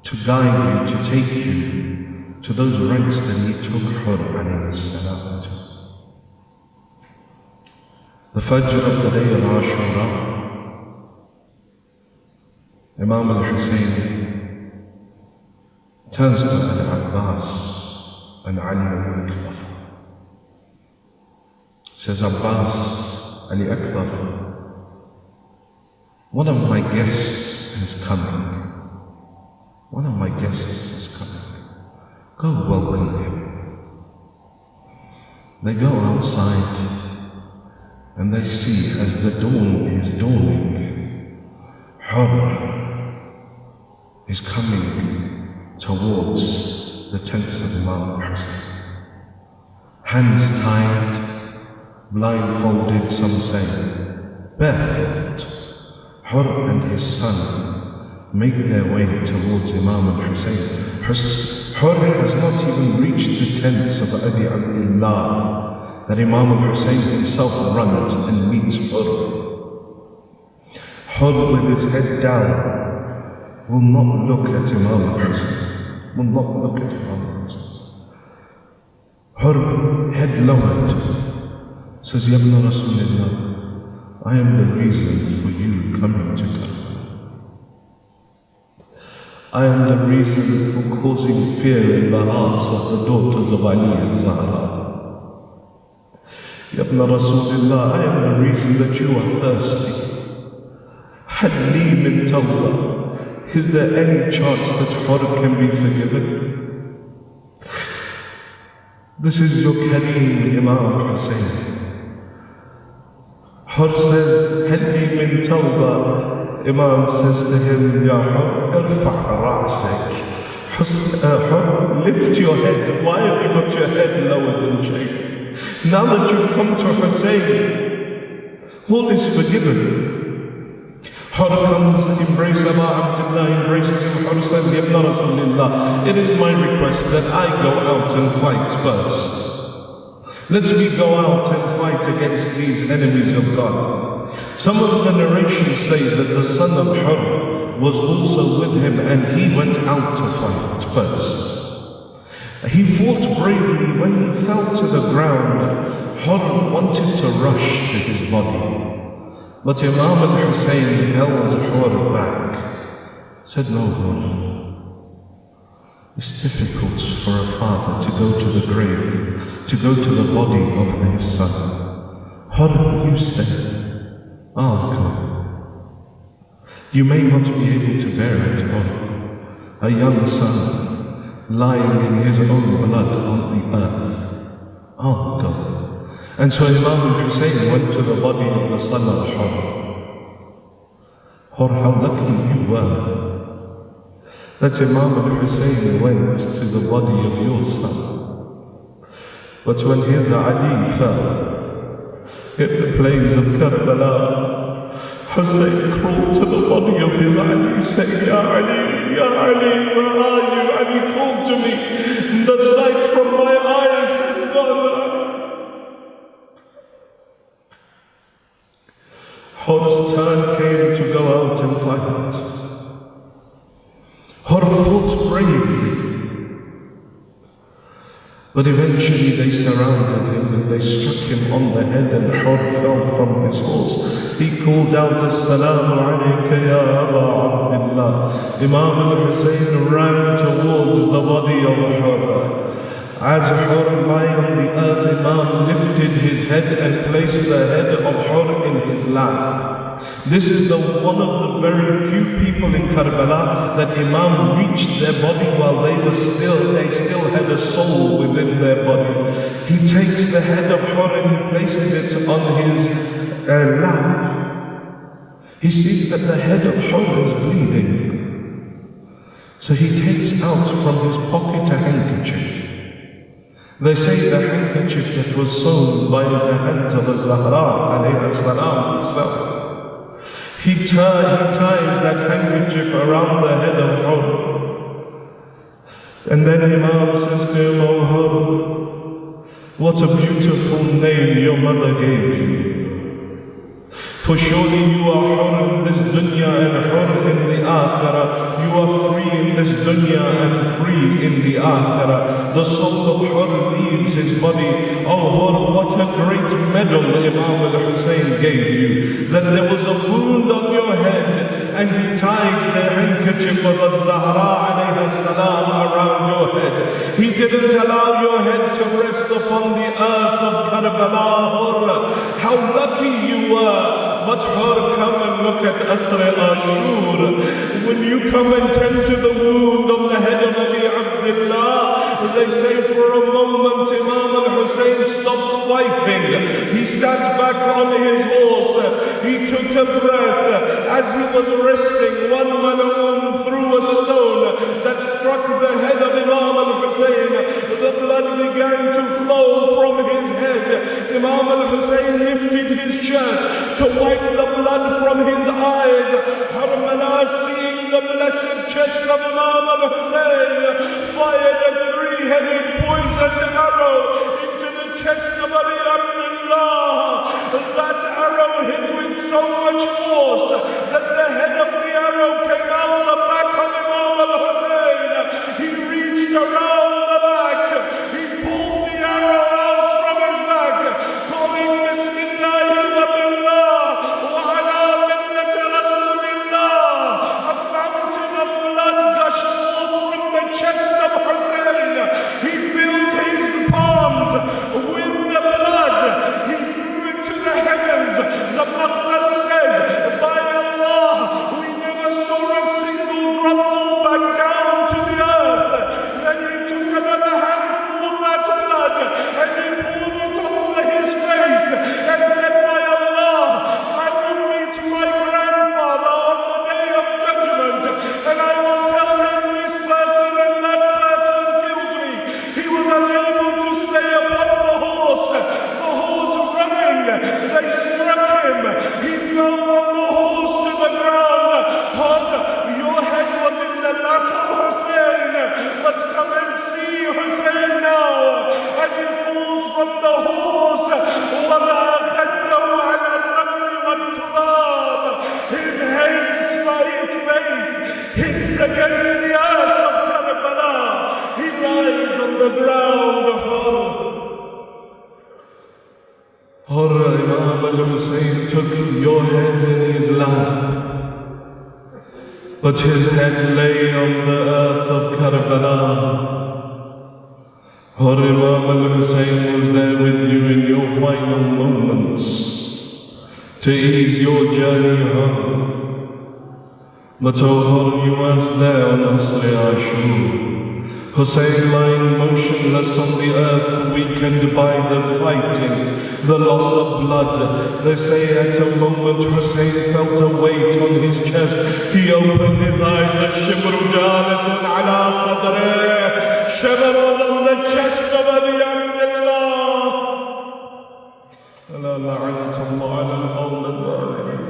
to guide you, to take you to those ranks that he took Hur alayhi salam to. The Fajr of the day of Ashura, Imam al-Hussein turns to Al-Abbas and Ali al-Akbar. Says, Abbas, Ali Akbar, one of my guests is coming. One of my guests is coming. Go welcome him. They go outside and they see as the dawn is dawning, Hur is coming towards the tents of Imam Hussein. Hands tied, blindfolded, some say, barefoot, Hur and his son make their way towards Imam Hussein. Hur has not even reached the tents of Abi Abdullah, that Imam Hussein himself runs and meets Hur. Hur with his head down will not look at Imam Hussein, will not look at Imam Hussein. Hur, head lowered, says, Ya Ibn Rasulullah, I am the reason for you coming to Karbala. I am the reason for causing fear in the hearts of the daughters of Ali and Zahra. Ya Ibn Rasulullah, I am the reason that you are thirsty. Had li min tawbah. Is there any chance that Hur can be forgiven? This is your Kareem Imam Hussein. Hur says, Hadli min tawbah. Imam says to him, Ya Hur, irfa' ra'sak. Hur, lift your head. Why have you got your head lowered and shaken? Now that you've come to Hussein, all is forgiven. Hur comes and embraces Abu Abdullah, embraces him. Hur says, Ya Ibn Rasulullah, it is my request that I go out and fight first. Let me go out and fight against these enemies of God. Some of the narrations say that the son of Hur was also with him and he went out to fight first. He fought bravely. When he fell to the ground, Hur wanted to rush to his body. But Imam al-Hussein held Hur back. said, no, Lord. It's difficult for a father to go to the grave, to go to the body of his son. Hur, you stay. I'll go. You may not be able to bear it, Hur. A young son lying in his own blood on the earth. I'll go. And so Imam Hussein went to the body of the son of Hur. Hur, how lucky you were that Imam Hussein went to the body of your son. But when his Ali fell, hit the plains of Karbala, Hussein crawled to the body of his Ali, saying, Ya Ali, where are you? Ali called to me, the sight from my eyes has gone. Hur's turn came to go out and fight. Hur fought bravely, but eventually they surrounded him and they struck him on the head, and Hur fell from his horse. He called out, As-salamu alayka ya Aba Abdullah. Imam al-Hussein ran towards the body of Hur. As Hur lay on the earth, Imam lifted his head and placed the head of Hur in his lap. This is one of the very few people in Karbala that Imam reached their body while they still had a soul within their body. He takes the head of Hur and he places it on his lap. He sees that the head of Hur is bleeding. So he takes out from his pocket a handkerchief. They say the handkerchief that was sewn by the hands of Zahra alayhi salam himself. He ties that handkerchief around the head of Hur. And then Imam says to him, O Hur, what a beautiful name your mother gave you. For surely you are Hur in this dunya and Hur in the akhirah. You are free in this dunya and free in the akhirah. The soul of Hur leaves his body. Oh Hur, what a great medal Imam al-Hussein gave you. That there was a wound on your head and he tied the handkerchief of Zahra alayhi salam around your head. He didn't allow your head to rest upon the earth of Karbala. Hur, how lucky you were. But Hur, come and look at Asr Ashur. When you come and tend to the wound on the head of Abi Abdullah, they say for a moment Imam al-Hussein stopped fighting. He sat back on his horse. He took a breath. As he was resting, one mal'oon threw a stone that struck the head of Imam al-Hussein. The blood began to flow from his head. Imam al-Hussein lifted his shirt to wipe the blood from his eyes. Harmala, seeing the blessed chest of Imam al-Hussein, fired a three-headed poisoned arrow into the chest of Abi Abdullah. That arrow hit with so much force that the head of the arrow came out the back of Imam al-Hussein. He reached around the back. He pulled the arrow out from his back, calling Bismillah wa billah wa ala millat Rasulillah. A fountain of blood gushed forth from the chest of Hussein. He filled his palms with the blood. He threw it to the heavens. The Maqbar says, by Allah, we never saw a single drop fall back down to the earth. Then he took another handful of that blood and he poured it over his face and said, by Allah, I will meet my grandfather on the day of judgment and I will tell him this person and that person killed me. He was unable to stay upon the horse running. They struck him. He fell from the horse to the ground. Your head was in the lap of Hussein. But come and see Hussein now as he falls from the horse. His head, his face hits against the earth of Karbala. He lies on the ground. Imam al-Hussein took your head in his lap but his head lay on the earth of Karbala. Our Imam al-Hussein was there with you in your final moments to ease your journey home. But oh, you weren't there on Asri Ashur. Hussein lying motionless on the earth, weakened by the fighting, the loss of blood. They say at a moment Hussein felt a weight on his chest. He opened his eyes, الشبر جالس على صدره. Shimr was on the chest of Abi Abdullah. ألا لعنة الله على القوم الظالمين.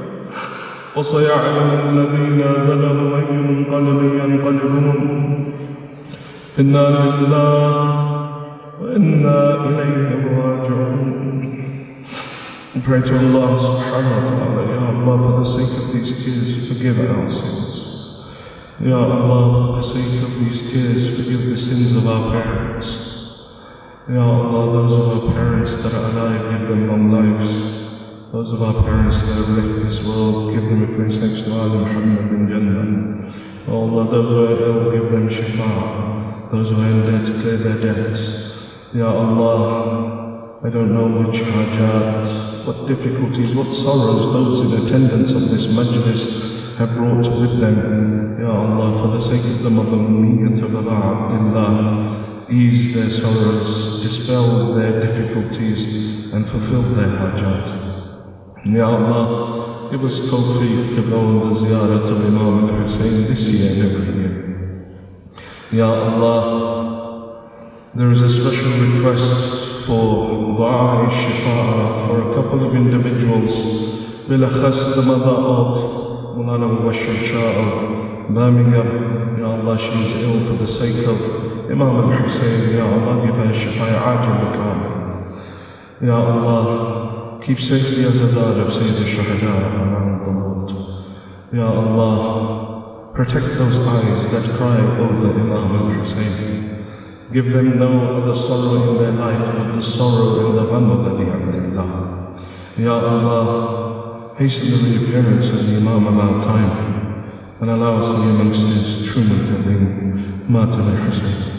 وسيعلم الذين ظلموا أي منقلب ينقلبون. إنا لله وإنا إليه راجعون. We pray to Allah subhanahu wa ta'ala, Ya Allah, for the sake of these tears, forgive our sins. Ya Allah, for the sake of these tears, forgive the sins of our parents. Ya Allah, those of our parents that are alive, give them long lives. Those of our parents that have left this world, give them a place next to Ali Muhammad in Jannah. Oh Allah, those who are ill, give them shifa. Those who are in debt, clear their debts. Ya Allah, I don't know which hajat, what difficulties, what sorrows those in attendance of this majlis have brought with them. Ya Allah, for the sake of the mother Umiyyat of Aba Abdullah, ease their sorrows, dispel their difficulties, and fulfill their hajat. Ya Allah, give us tawfiq to go on the ziyarat of Imam al-Hussein this year and every year. Ya Allah, there is a special request for du'a shifa'a for a couple of individuals, bilakhas the mother of Mulana Mubashir Shah of Birmingham. Ya Allah, she is ill for the sake of Imam al-Hussein. Ya Allah, give her shifa'a ajil kamil. Ya Allah, keep safely Azadar of Sayyid al-Shuhada around the world. Ya Allah, protect those eyes that cry over Imam al-Hussein. Give them no other sorrow in their life but the sorrow in the gham of Abi Abdullah. Ya Allah, hasten the reappearance of the Imam of our time and allow us to be amongst his true muttaqin. Mata al-Hussein.